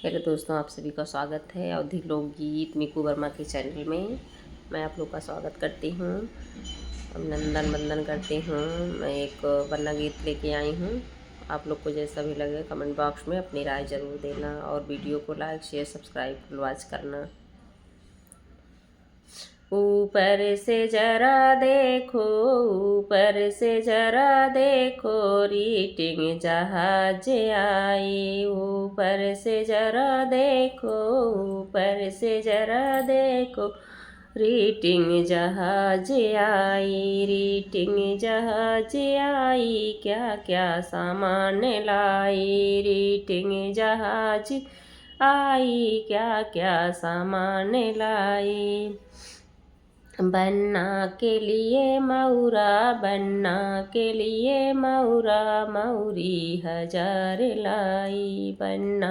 मेरे दोस्तों, आप सभी का स्वागत है अवधी लोकगीत मीकू वर्मा के चैनल में। मैं आप लोग का स्वागत करती हूँ, अभिनंदन वंदन करती हूँ। मैं एक वरना गीत लेके आई हूँ। आप लोग को जैसा भी लगे कमेंट बॉक्स में अपनी राय ज़रूर देना और वीडियो को लाइक शेयर सब्सक्राइब वॉच करना। ऊपर से जरा देखो, ऊपर से जरा देखो, रीटिंग जहाज आई। ऊपर से जरा देखो, ऊपर से जरा देखो, रीटिंग जहाज आई। रीटिंग जहाज आई, क्या क्या सामान लाई। रीटिंग जहाज आई, क्या क्या सामान लाई। बनना के लिए मऊरा, बनना के लिए मऊरा, मऊरी हजार लाई। बनना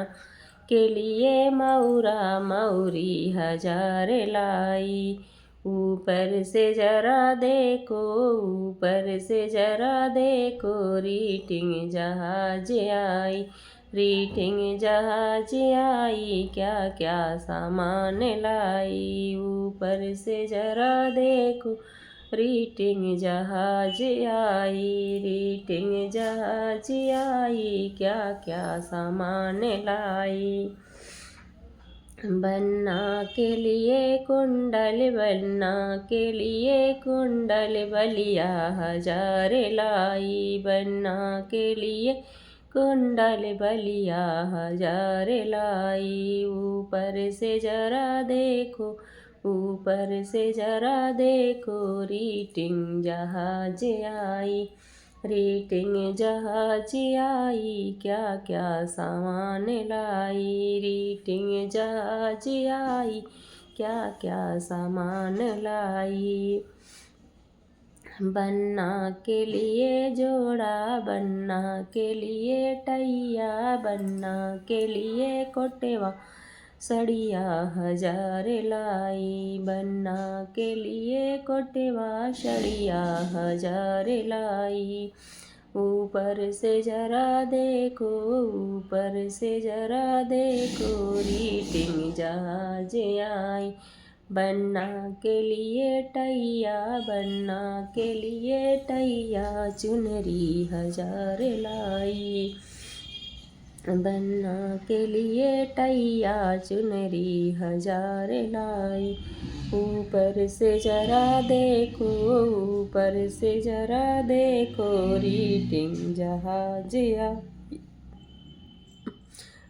के लिए मऊरा, मऊरी हजार लाई। ऊपर से जरा देखो, ऊपर से जरा देखो, रीटिंग जहाज आई। रीटिंग जहाज आई, क्या क्या सामान लाई। ऊपर से जरा देखो, रीटिंग जहाज आई। रीटिंग जहाज आई, क्या क्या सामान लाई। बनना के लिए कुंडल, बनना के लिए कुंडल, बलिया हजार लाई। बनना के लिए कुंडल, बलिया हजार लाई। ऊपर से जरा देखो, ऊपर से जरा देखो, रीटिंग जहाज आई। रीटिंग जहाज आई, क्या क्या सामान लाई। रीटिंग जहाज आई, क्या क्या सामान लाई। बनना के लिए जोड़ा, बनना के लिए टैया, बनना के लिए कोटेवा, सड़िया हजार लाई। बनना के लिए कोटेवा, सड़िया हजार लाई। ऊपर से जरा देखो, ऊपर से जरा देखो, रीटिंग जहाज आई। बनना के लिए टैया, बनना के लिए टैया, चुनरी हजार लाई। बनना के लिए टैया, चुनरी हजार लाई। ऊपर से जरा देखो, ऊपर से जरा देखो, रीटिंग जहाज आई।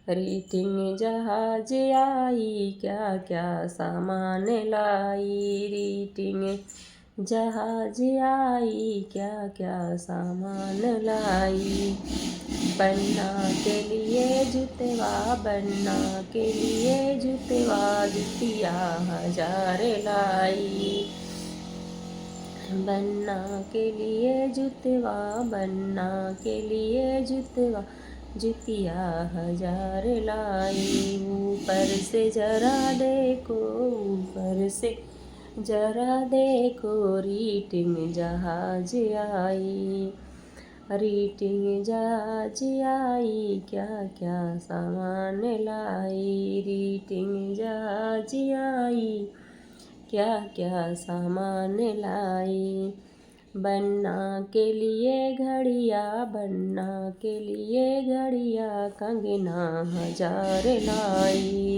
रीटिंग जहाज आई, क्या क्या सामान लाई। रीटिंग जहाज आई, क्या क्या सामान लाई। बनना के लिए जुतवा, बनना के लिए जुतवा, जुतिया हजार लाई। बनना के लिए जुतवा, बनना के लिए जुतवा, जुतिया हजार लाई। ऊपर से जरा देखो, ऊपर से जरा देखो, रीटिंग जहाज आई। रीटिंग जहाज आई, क्या क्या सामान लाई। रीटिंग जहाज आई, क्या क्या सामान लाई। बनना के लिए घड़िया, बनना के लिए घड़िया, कंगना हजार लाई।